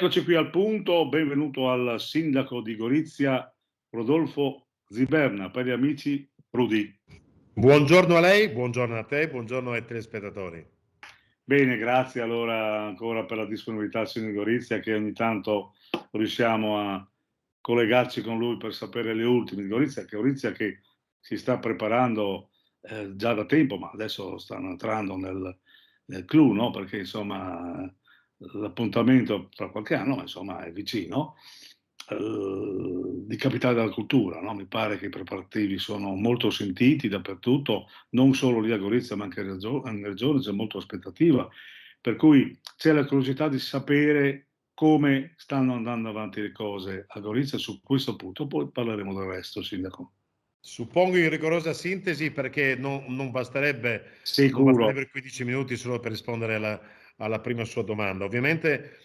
Eccoci qui al punto, benvenuto al sindaco di Gorizia, Rodolfo Ziberna, per gli amici Rudy. Buongiorno a lei, buongiorno a te, buongiorno ai telespettatori. Bene, grazie allora ancora per la disponibilità al sindaco di Gorizia, che ogni tanto riusciamo a collegarci con lui per sapere le ultime di Gorizia che si sta preparando già da tempo, ma adesso stanno entrando nel clou, no? Perché insomma l'appuntamento tra qualche anno, insomma, è vicino, di Capitale della Cultura, no? Mi pare che i preparativi sono molto sentiti dappertutto, non solo lì a Gorizia, ma anche in regione c'è molta aspettativa, per cui c'è la curiosità di sapere come stanno andando avanti le cose a Gorizia su questo punto, poi parleremo del resto, Sindaco. Suppongo in rigorosa sintesi perché non basterebbero Sicuro. 15 minuti solo per rispondere alla prima sua domanda. Ovviamente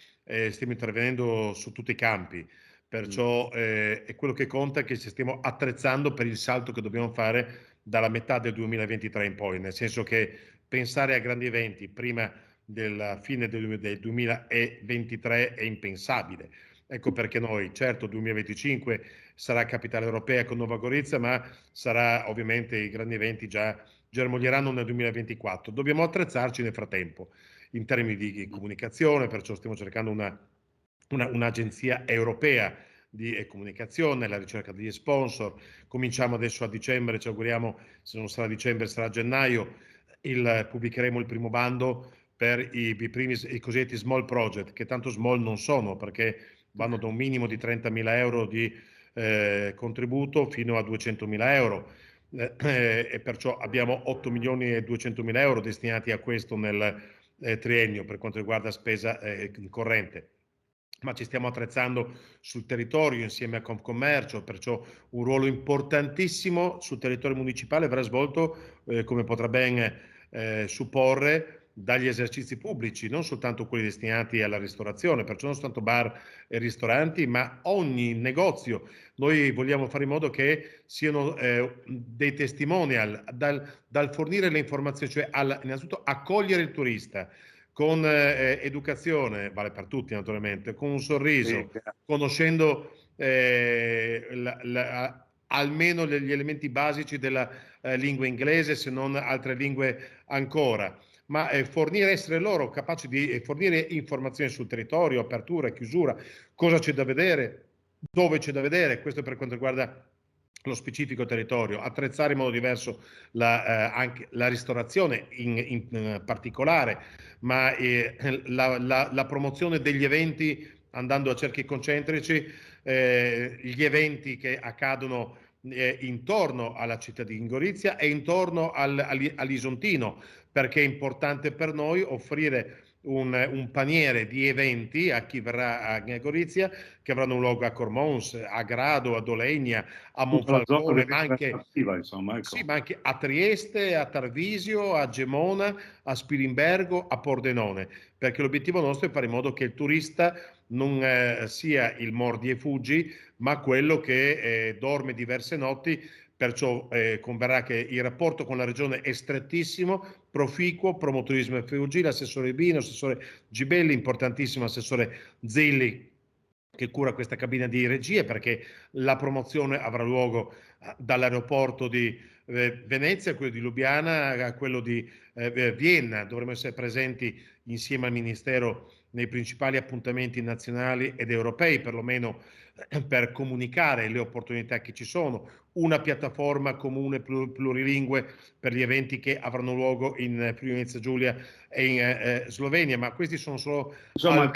stiamo intervenendo su tutti i campi, perciò è quello che conta è che ci stiamo attrezzando per il salto che dobbiamo fare dalla metà del 2023 in poi, nel senso che pensare a grandi eventi prima della fine del 2023 è impensabile. Ecco perché noi, certo, 2025 sarà capitale europea con Nuova Gorizia, ma sarà ovviamente i grandi eventi già germoglieranno nel 2024. Dobbiamo attrezzarci nel frattempo in termini di comunicazione, perciò stiamo cercando un'agenzia europea di comunicazione, la ricerca degli sponsor. Cominciamo adesso a dicembre, ci auguriamo, se non sarà dicembre sarà gennaio, pubblicheremo il primo bando per i cosiddetti small project, che tanto small non sono, perché vanno da un minimo di 30.000 euro di contributo fino a 200.000 euro. E perciò abbiamo 8 milioni e 200.000 euro destinati a questo nel triennio per quanto riguarda spesa corrente. Ma ci stiamo attrezzando sul territorio insieme a Confcommercio, perciò un ruolo importantissimo sul territorio municipale verrà svolto, come potrà ben supporre, dagli esercizi pubblici, non soltanto quelli destinati alla ristorazione, perciò non soltanto bar e ristoranti, ma ogni negozio. Noi vogliamo fare in modo che siano dei testimonial dal fornire le informazioni, cioè innanzitutto accogliere il turista con educazione, vale per tutti naturalmente, con un sorriso, conoscendo almeno gli elementi basici della lingua inglese, se non altre lingue ancora, ma essere loro capaci di fornire informazioni sul territorio, apertura, chiusura, cosa c'è da vedere, dove c'è da vedere, questo per quanto riguarda lo specifico territorio, attrezzare in modo diverso anche la ristorazione in particolare, ma la promozione degli eventi andando a cerchi concentrici, gli eventi che accadono intorno alla città di Gorizia e intorno all'Isontino, perché è importante per noi offrire un paniere di eventi a chi verrà a Gorizia, che avranno un luogo a Cormons, a Grado, a Dolegna, a Monfalcone, ma anche, insomma, ecco. sì, ma anche a Trieste, a Tarvisio, a Gemona, a Spilimbergo, a Pordenone, perché l'obiettivo nostro è fare in modo che il turista non sia il mordi e fuggi, ma quello che dorme diverse notti. Perciò converrà che il rapporto con la regione è strettissimo, proficuo, promotorismo FUG, l'assessore Bino, l'assessore Gibelli, importantissimo l'assessore Zilli che cura questa cabina di regie, perché la promozione avrà luogo dall'aeroporto di Venezia a quello di Lubiana a quello di Vienna. Dovremo essere presenti insieme al Ministero nei principali appuntamenti nazionali ed europei, perlomeno per comunicare le opportunità che ci sono, una piattaforma comune plurilingue per gli eventi che avranno luogo in Friuli Venezia Giulia e in Slovenia, ma questi sono solo insomma il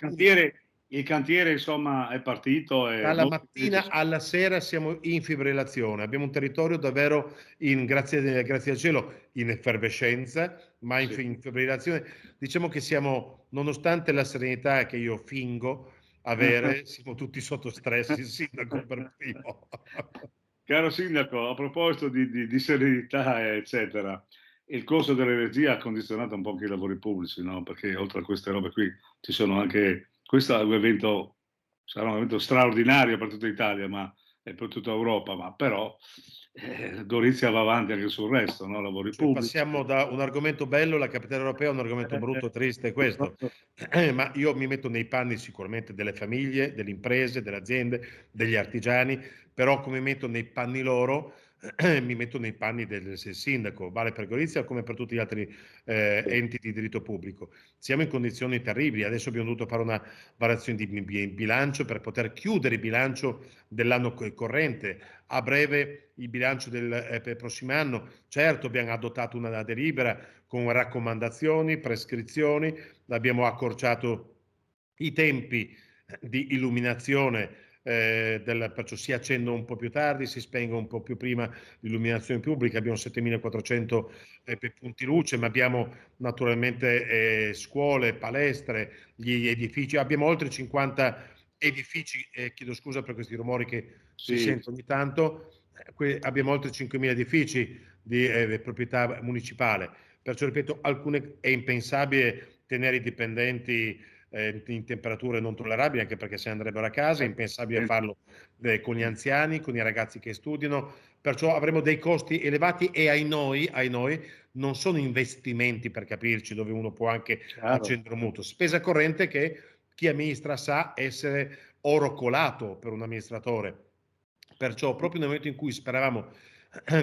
cantiere insomma è partito dalla mattina alla sera siamo in fibrillazione, abbiamo un territorio davvero grazie al cielo in effervescenza, ma in fibrillazione. Diciamo che siamo, nonostante la serenità che io fingo avere, siamo tutti sotto stress, il sindaco per primo. Caro sindaco, a proposito di serenità, eccetera, il costo dell'energia ha condizionato un po' anche i lavori pubblici, no? Perché oltre a queste robe qui ci sono anche, questo è un evento, sarà un evento straordinario per tutta Italia, ma e per tutta Europa, ma però Gorizia va avanti anche sul resto, no? Lavori Cioè, pubblici. passiamo da un argomento bello, la capitale europea, a un argomento brutto, triste, è questo. Ma io mi metto nei panni sicuramente delle famiglie, delle imprese, delle aziende, degli artigiani, però come mi metto nei panni loro, mi metto nei panni del sindaco, vale per Gorizia come per tutti gli altri enti di diritto pubblico. Siamo in condizioni terribili, adesso abbiamo dovuto fare una variazione di bilancio per poter chiudere il bilancio dell'anno corrente, a breve il bilancio del prossimo anno. Certo, abbiamo adottato una delibera con raccomandazioni, prescrizioni, abbiamo accorciato i tempi di illuminazione, perciò si accende un po' più tardi, si spengono un po' più prima l'illuminazione pubblica, abbiamo 7400 punti luce, ma abbiamo naturalmente scuole, palestre, gli edifici, abbiamo oltre 50 edifici, chiedo scusa per questi rumori che si Sì, sentono ogni tanto, abbiamo oltre 5.000 edifici di proprietà municipale, perciò ripeto, è impensabile tenere i dipendenti in temperature non tollerabili, anche perché se andrebbero a casa, è impensabile farlo con gli anziani, con i ragazzi che studiano, perciò avremo dei costi elevati e ai noi non sono investimenti, per capirci, dove uno può anche chiaro. accendere un mutuo, spesa corrente che chi amministra sa essere oro colato per un amministratore. Perciò proprio nel momento in cui speravamo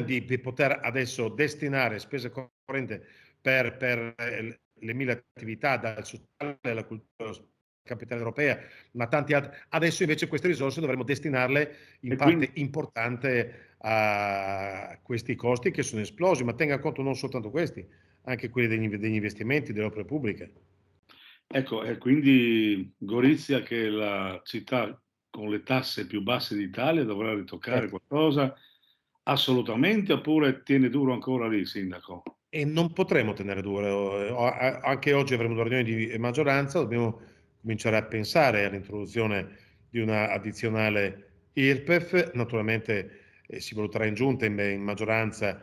di poter adesso destinare spese corrente per le mille attività, dal sociale alla cultura, capitale europea, ma tanti altri, adesso invece queste risorse dovremo destinarle in E quindi, parte importante a questi costi che sono esplosi, ma tenga conto non soltanto questi, anche quelli degli investimenti, delle opere pubbliche. ecco, e quindi Gorizia, che è la città con le tasse più basse d'Italia, dovrà ritoccare Certo. qualcosa assolutamente, oppure tiene duro ancora lì, sindaco? E non potremo tenere duro. Anche oggi avremo una riunione di maggioranza, dobbiamo cominciare a pensare all'introduzione di una addizionale IRPEF. Naturalmente si valuterà in giunta, in maggioranza,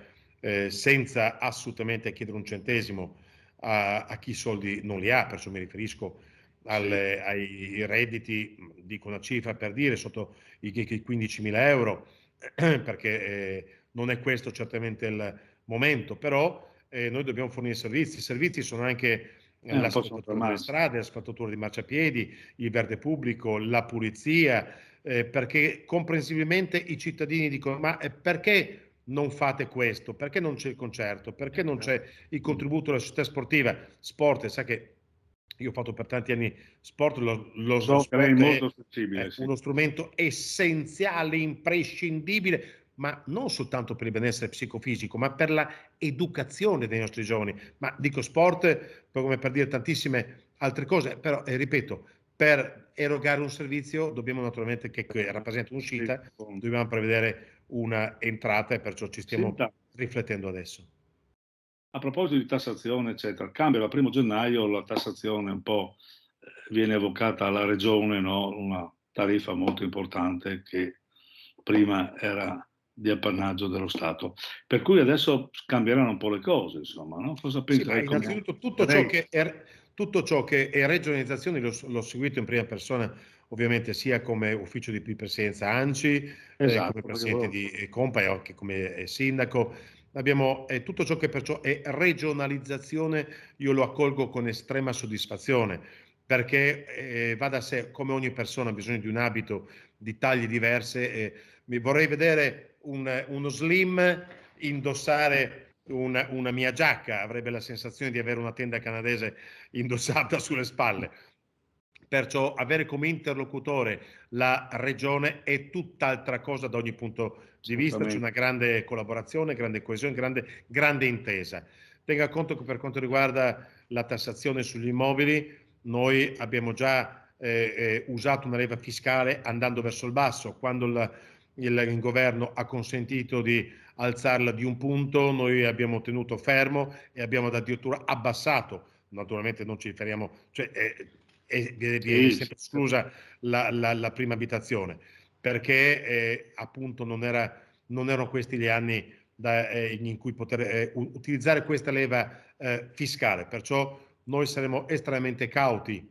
senza assolutamente chiedere un centesimo a chi i soldi non li ha, perciò mi riferisco Sì. ai redditi, dico una cifra per dire, sotto i 15.000 euro, perché non è questo certamente il momento, però noi dobbiamo fornire servizi. I servizi sono anche Non possono l'asfaltatura delle fermarsi. strade, l'asfaltatura di marciapiedi, il verde pubblico, la pulizia, perché comprensibilmente i cittadini dicono: ma perché non fate questo? Perché non c'è il concerto? Perché non c'è il contributo della società sportiva? Sport, sa che io ho fatto per tanti anni sport, lo So che lei è sport molto è sensibile, sì. uno strumento essenziale, imprescindibile, ma non soltanto per il benessere psicofisico, ma per la educazione dei nostri giovani. Ma dico sport come per dire tantissime altre cose, però ripeto, per erogare un servizio dobbiamo naturalmente che rappresenta un'uscita, dobbiamo prevedere una entrata e perciò ci stiamo Senta, riflettendo adesso. a proposito di tassazione, eccetera, cambia dal 1° gennaio la tassazione un po', viene evocata alla regione, no? Una tariffa molto importante che prima era di appannaggio dello Stato. Per cui adesso cambieranno un po' le cose, insomma, no? Cosa Sì, pensa ma lei come innanzitutto lei? tutto ciò che è regionalizzazione l'ho seguito in prima persona, ovviamente sia come ufficio di presidenza ANCI, come Esatto, perché presidente volevo di Compa e anche come sindaco. Abbiamo tutto ciò che perciò è regionalizzazione, io lo accolgo con estrema soddisfazione, perché va da sé, come ogni persona ha bisogno di un abito di taglie diverse, mi vorrei vedere uno slim indossare una mia giacca, avrebbe la sensazione di avere una tenda canadese indossata sulle spalle. Perciò avere come interlocutore la regione è tutt'altra cosa da ogni punto di vista, c'è una assolutamente. grande collaborazione, grande coesione, grande intesa. Tenga conto che per quanto riguarda la tassazione sugli immobili, noi abbiamo già usato una leva fiscale andando verso il basso. Quando il governo ha consentito di alzarla di un punto, noi abbiamo tenuto fermo e abbiamo addirittura abbassato. Naturalmente non ci riferiamo, cioè viene Sì, sì, sempre esclusa la prima abitazione, perché appunto non erano questi gli anni in cui poter utilizzare questa leva fiscale. Perciò noi saremo estremamente cauti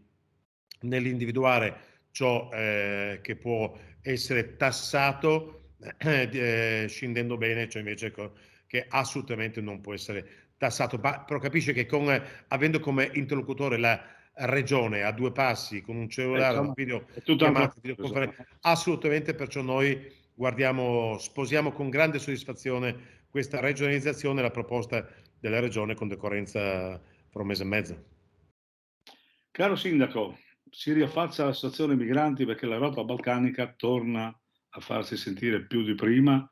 nell'individuare ciò che può essere tassato scendendo bene, cioè invece che assolutamente non può essere tassato. Però capisce che avendo come interlocutore la regione a due passi, con un cellulare, Insomma, video è tutto chiamata, altro, videoconferenza, assolutamente, perciò noi sposiamo con grande soddisfazione questa regionalizzazione e la proposta della regione con decorrenza fra un mese e mezzo. Caro Sindaco, si riaffaccia la situazione migranti perché la rotta balcanica torna a farsi sentire più di prima.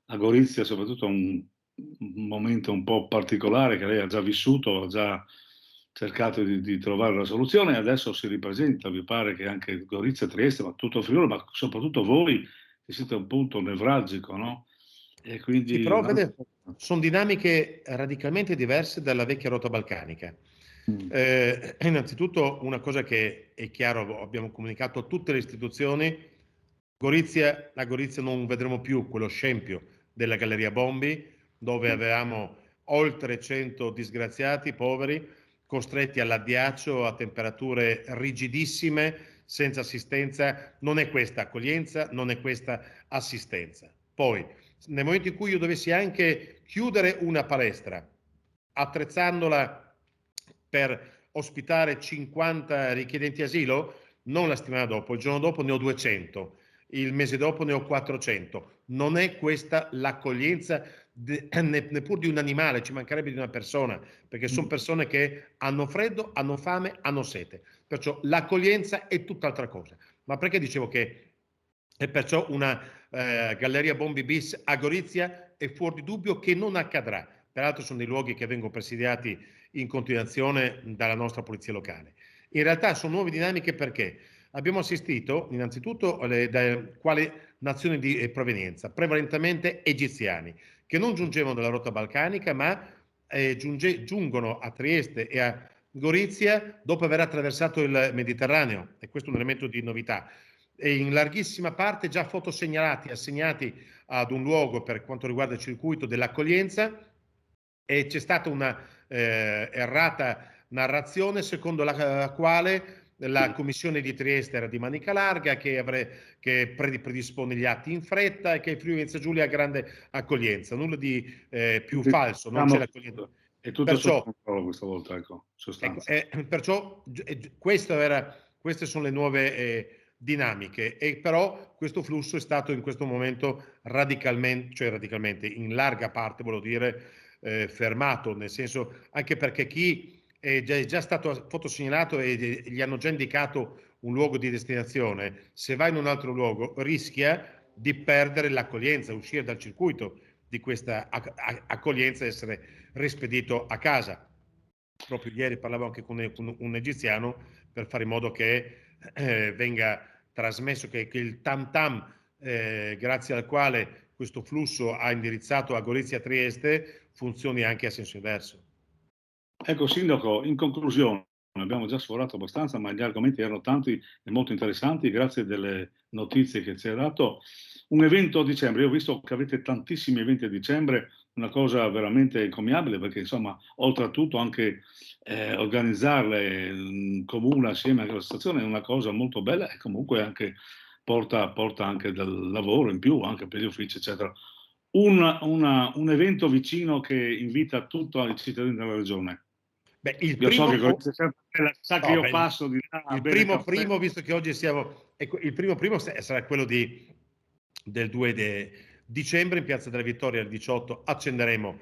A Gorizia soprattutto un momento un po' particolare che lei ha già vissuto, ha già cercato di trovare una soluzione e adesso si ripresenta. Mi pare che anche Gorizia, Trieste, ma tutto Friuli, ma soprattutto voi che siete un punto nevralgico, no? E Sì, quindi però vede, sono dinamiche radicalmente diverse dalla vecchia rotta balcanica. Innanzitutto una cosa che è chiaro, abbiamo comunicato a tutte le istituzioni, la Gorizia non vedremo più quello scempio della Galleria Bombi, dove avevamo oltre 100 disgraziati, poveri, costretti all'addiaccio a temperature rigidissime, senza assistenza. Non è questa accoglienza, non è questa assistenza. Poi, nel momento in cui io dovessi anche chiudere una palestra, attrezzandola per ospitare 50 richiedenti asilo, non la settimana dopo, il giorno dopo ne ho 200, il mese dopo ne ho 400. Non è questa l'accoglienza neppur di un animale, ci mancherebbe di una persona, perché sono persone che hanno freddo, hanno fame, hanno sete. Perciò l'accoglienza è tutt'altra cosa. Ma perché dicevo che e perciò una Galleria Bombi bis a Gorizia è fuori di dubbio che non accadrà. Peraltro sono dei luoghi che vengono presidiati in continuazione dalla nostra polizia locale. In realtà sono nuove dinamiche perché abbiamo assistito innanzitutto da quali nazioni di provenienza, prevalentemente egiziani, che non giungevano dalla rotta balcanica, ma giungono a Trieste e a Gorizia dopo aver attraversato il Mediterraneo, e questo è un elemento di novità. E in larghissima parte già fotosegnalati, assegnati ad un luogo per quanto riguarda il circuito dell'accoglienza, e c'è stata una errata narrazione secondo la quale la commissione di Trieste era di manica larga, che predispone gli atti in fretta e che il Friuli Venezia Giulia ha grande accoglienza. Nulla di più falso, non c'è l'accoglienza. È tutto sotto Perciò, controllo questa volta, ecco, sostanza. perciò queste sono le nuove dinamiche, e però questo flusso è stato in questo momento radicalmente, in larga parte, voglio dire, fermato, nel senso, anche perché chi è già stato fotosegnalato e gli hanno già indicato un luogo di destinazione, se va in un altro luogo rischia di perdere l'accoglienza, uscire dal circuito di questa accoglienza e essere rispedito a casa. Proprio ieri parlavo anche con un egiziano per fare in modo che venga trasmesso, che il tam tam grazie al quale questo flusso ha indirizzato a Gorizia Trieste funzioni anche a senso inverso. Ecco, Sindaco, in conclusione, abbiamo già sforato abbastanza, ma gli argomenti erano tanti e molto interessanti, grazie delle notizie che ci ha dato. Un evento a dicembre, io ho visto che avete tantissimi eventi a dicembre, una cosa veramente encomiabile, perché insomma, oltre a tutto anche organizzarle in comune assieme alla stazione è una cosa molto bella e comunque anche porta anche del lavoro in più, anche per gli uffici, eccetera. Un evento vicino che invita tutti i cittadini della regione. Beh, Io so che sa che io passo di là a il bere caffè. primo, visto che oggi siamo, ecco, il primo sarà quello del 2 dicembre in Piazza della Vittoria. Il 18 accenderemo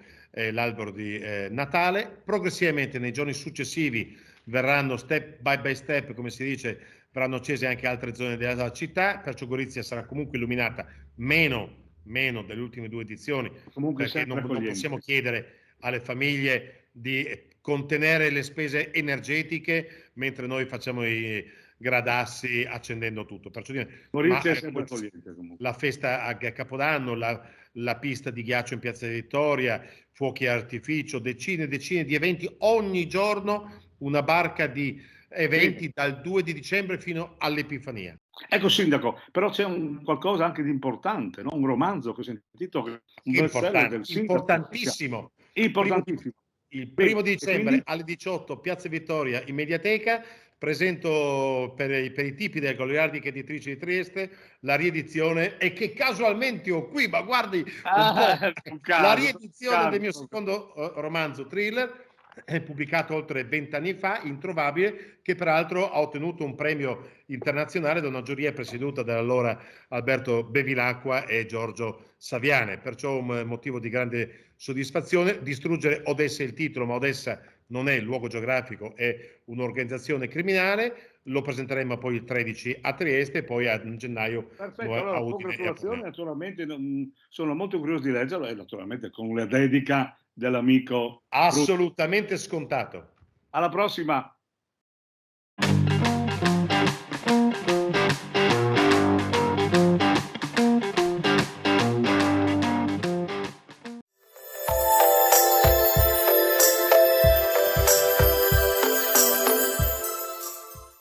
l'albero di Natale. Progressivamente nei giorni successivi verranno step by step, come si dice, verranno accese anche altre zone della città, perciò Gorizia sarà comunque illuminata meno delle ultime 2 edizioni, Comunque perché non possiamo chiedere alle famiglie di contenere le spese energetiche mentre noi facciamo i gradassi accendendo tutto. Perciò Gorizia è sempre accogliente comunque. la festa a Capodanno, la pista di ghiaccio in Piazza Vittoria, fuochi artificio, decine e decine di eventi ogni giorno, una barca di eventi dal 2 di dicembre fino all'Epifania. Ecco, Sindaco, però c'è qualcosa anche di importante, no? Un romanzo che ho sentito, un bestseller del Sindaco. Importantissimo. Importantissimo. Il primo di dicembre alle 18, Piazza Vittoria in Mediateca, presento per i tipi delle Goliardiche Editrici di Trieste la riedizione, e che casualmente ho qui, ma guardi un po', la riedizione del mio secondo romanzo thriller, pubblicato oltre 20 anni fa, Introvabile, che peraltro ha ottenuto un premio internazionale da una giuria presieduta dall'allora Alberto Bevilacqua e Giorgio Saviane, perciò un motivo di grande soddisfazione. Distruggere Odessa è il titolo, ma Odessa non è il luogo geografico, è un'organizzazione criminale. Lo presenteremo poi il 13 a Trieste e poi a gennaio. Perfetto, allora congratulazioni, naturalmente sono molto curioso di leggerlo e naturalmente con la dedica dell'amico. Assolutamente scontato. Alla prossima.